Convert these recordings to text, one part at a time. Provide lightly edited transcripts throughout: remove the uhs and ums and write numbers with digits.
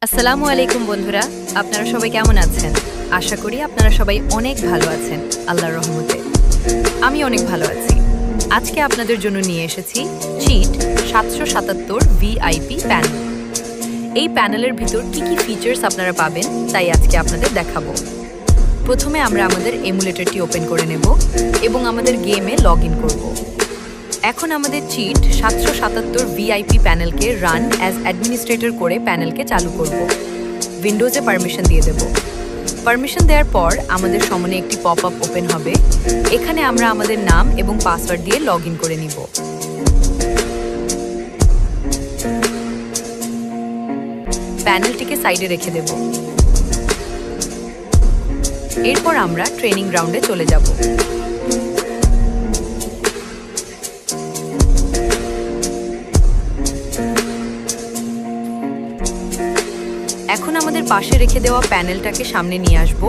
আসসালামু আলাইকুম বন্ধুরা, আপনারা সবাই কেমন আছেন? আশা করি আপনারা সবাই অনেক ভালো আছেন আল্লাহর রহমতে। আমি অনেক ভালো আছি। আজকে আপনাদের জন্য নিয়ে এসেছি চিট 777 ভিআইপি প্যানেল। এই প্যানেলের ভিতর কি কি ফিচার্স আপনারা পাবেন তাই আজকে আপনাদের দেখাবো। প্রথমে আমরা আমাদের এমুলেটরটি ওপেন করে নেব এবং আমাদের গেমে লগ ইন করব। এখন আমাদের চিট 777 ভিআইপি প্যানেলকে রান অ্যাজ অ্যাডমিনিস্ট্রেটর করে প্যানেলকে চালু করব। উইন্ডোজে পারমিশন দিয়ে দেব। পারমিশন দেওয়ার পর আমাদের সামনে একটি পপ আপ ওপেন হবে। এখানে আমরা আমাদের নাম এবং পাসওয়ার্ড দিয়ে লগ ইন করে নিব। প্যানেলটিকে সাইডে রেখে দেব। এরপর আমরা ট্রেনিং গ্রাউন্ডে চলে যাব। এখন আমাদের পাশে রেখে দেওয়া প্যানেলটাকে সামনে নিয়ে আসব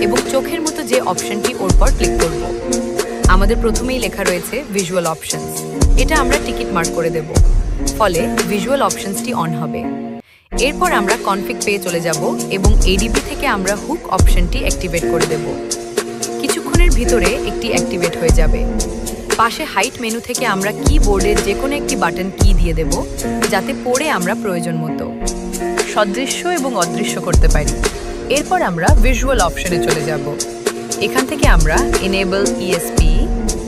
এবং চোখের মতো যে অপশনটি ওর পর ক্লিক করব। আমাদের প্রথমেই লেখা রয়েছে ভিজুয়াল অপশনস। এটা আমরা টিকিট মার্ক করে দেব, ফলে ভিজুয়াল অপশনসটি অন হবে। এরপর আমরা কনফিগ পেয়ে চলে যাব এবং এডিবি থেকে আমরা হুক অপশনটি অ্যাক্টিভেট করে দেব। কিছুক্ষণের ভিতরে একটি অ্যাক্টিভেট হয়ে যাবে। পাশে হাইট মেনু থেকে আমরা কিবোর্ডের যে কোনো একটি বাটন কি দিয়ে দেব, যাতে পড়ে আমরা প্রয়োজন মতো সদৃশ্য এবং অদৃশ্য করতে পারি। এরপর আমরা ভিজুয়াল অপশনে চলে যাব। এখান থেকে আমরা enable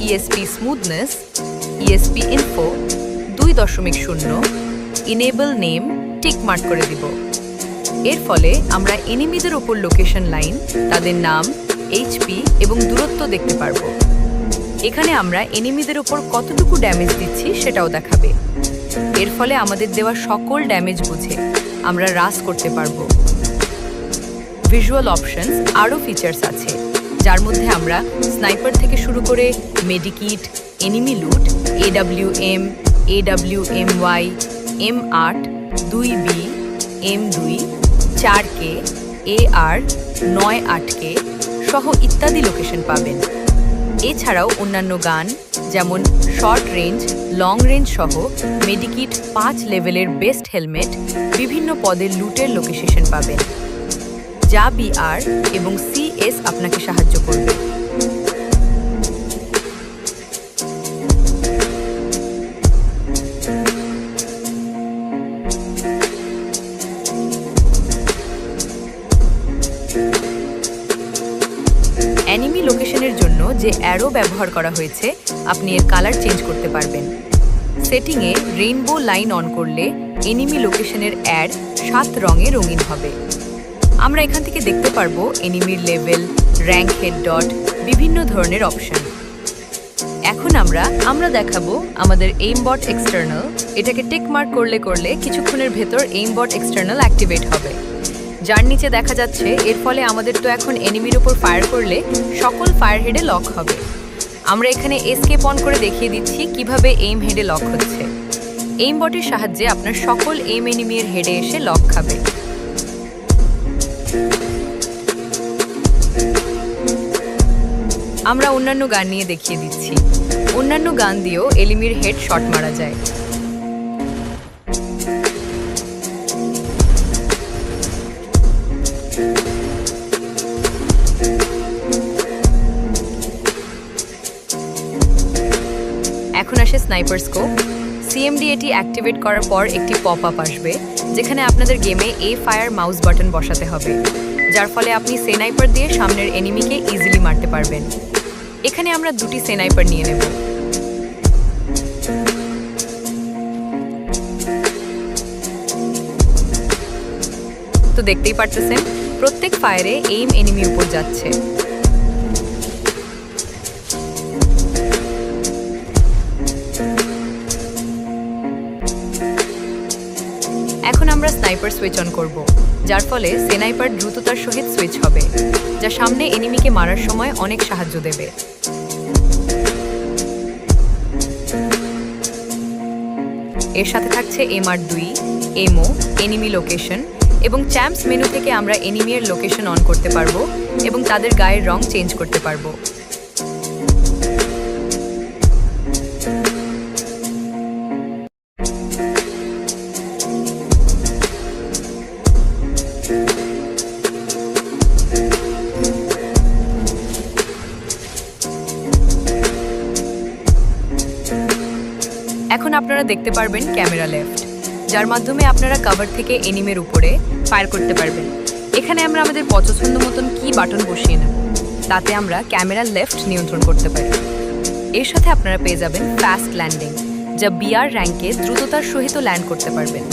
ESP smoothness, ESP info 2.0, enable name tick mark করে দিব। এর ফলে আমরা এনিমিদের ওপর লোকেশন লাইন, তাদের নাম, এইচপি এবং দূরত্ব দেখতে পারবো। এখানে আমরা এনিমিদের ওপর কতটুকু ড্যামেজ দিচ্ছি সেটাও দেখাবে। এর ফলে আমাদের দেওয়া সকল ড্যামেজ বুঝে আমরা রাস করতে পারবো। ভিজুয়াল অপশনস আরও ফিচার্স আছে, যার মধ্যে আমরা স্নাইপার থেকে শুরু করে মেডিকিট, এনিমি লুট, AWM, M8, 2B, M2, 4K, AR, 9-8K সহ ইত্যাদি লোকেশন পাবেন। এছাড়াও অন্যান্য গান যেমন শর্ট রেঞ্জ, লং রেঞ্জ সহ মেডিকিট 5 লেভেলের বেস্ট হেলমেট, বিভিন্ন পদের লুটের লোকেশন পাবেন, যা বিআর এবং সিএস আপনাকে সাহায্য করবে। অ্যানিমি লোকেশনের জন্য যে অ্যারো ব্যবহার করা হয়েছে, আপনি এর কালার চেঞ্জ করতে পারবেন। সেটিংয়ে রেইনবো লাইন অন করলে এনিমি লোকেশনের অ্যাড 7 রঙে রঙিন হবে। আমরা এখান থেকে দেখতে পারবো এনিমির লেভেল, র্যাঙ্ক, হেড ডট, বিভিন্ন ধরনের অপশন। এখন আমরা দেখাবো আমাদের এইমবট এক্সটার্নাল। এটাকে টিক মার্ক করলে কিছুক্ষণের ভেতর এইমবট এক্সটার্নাল অ্যাক্টিভেট হবে, যার নিচে দেখা যাচ্ছে। এর ফলে আমাদের তো এখন এনিমির উপর ফায়ার করলে সকল ফায়ার হেডে লক হবে। আমরা এখানে এসকেপ অন করে দেখিয়ে দিচ্ছি কিভাবে এইম হেডে লক হচ্ছে। এইম বটের সাহায্যে আপনার সকল এইম এনিমির হেডে এসে লক খাবে। আমরা অন্যান্য গান নিয়ে দেখিয়ে দিচ্ছি। অন্যান্য গান দিয়েও এনিমির হেড শট মারা যায়। এখন আসে স্নাইপার স্কোপ। সিএমডি এটি অ্যাক্টিভেট করার পর একটি পপ আপ আসবে, যেখানে আপনাদের গেমে ফায়ার মাউস বাটন বসাতে হবে, যার ফলে আপনি স্নাইপার দিয়ে সামনের এনিমিকে ইজিলি মারতে পারবেন। এখানে আমরা 2টি স্নাইপার নিয়ে নেব। তো দেখতেই পারতেছেন, প্রত্যেক ফায়ারে এইম এনিমির উপর যাচ্ছে। এখন আমরা স্নাইপার সুইচ অন করব, যার ফলে স্নাইপার দ্রুততার সহিত সুইচ হবে, যা সামনে এনিমিকে মারার সময় অনেক সাহায্য দেবে। এর সাথে থাকছে MR2, এমও, এনিমি লোকেশন এবং চ্যাম্পস মেনু থেকে আমরা এনিমির লোকেশন অন করতে পারবো এবং তাদের গায়ের রং চেঞ্জ করতে পারবো। আপনারা দেখতে পারবেন ক্যামেরা লেফট, যার মাধ্যমে আপনারা কভার থেকে এনিমের উপরে ফায়ার করতে পারবেন। এখানে আমরা আমাদের পছন্দ মতন কি বাটন বসিয়ে নেব, তাতে আমরা ক্যামেরা লেফট নিয়ন্ত্রণ করতে পারি। এর সাথে আপনারা পেয়ে যাবেন ফাস্ট ল্যান্ডিং, যা বিআর র্যাঙ্কে দ্রুততার সহিত ল্যান্ড করতে পারবেন।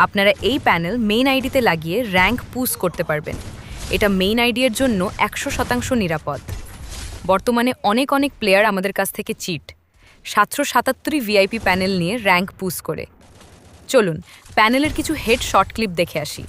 আপনারা এই প্যানেল মেইন আইডিতে লাগিয়ে র্যাঙ্ক পুশ করতে পারবেন। এটা মেইন আইডির জন্য 100% নিরাপদ। বর্তমানে অনেক প্লেয়ার আমাদের কাছ থেকে চিট 777 ভিআইপি প্যানেল নিয়ে র্যাঙ্ক পুশ করে। চলুন প্যানেলের কিছু হেড শর্ট ক্লিপ দেখে আসি।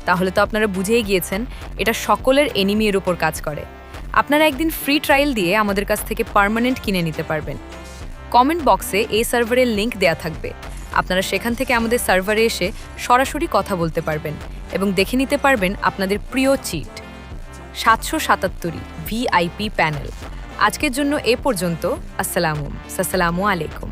তাহলে তো আপনারা বুঝেই গিয়েছেন এটা সকলের এনিমির উপর কাজ করে। আপনারা একদিন ফ্রি ট্রায়াল দিয়ে আমাদের কাছ থেকে পার্মানেন্ট কিনে নিতে পারবেন। কমেন্ট বক্সে এই সার্ভারের লিংক দেয়া থাকবে। আপনারা সেখান থেকে আমাদের সার্ভারে এসে সরাসরি কথা বলতে পারবেন এবং দেখে নিতে পারবেন আপনাদের প্রিয় চিট 777 ভিআইপি প্যানেল। আজকের জন্য এ পর্যন্ত। আসসালামু আলাইকুম।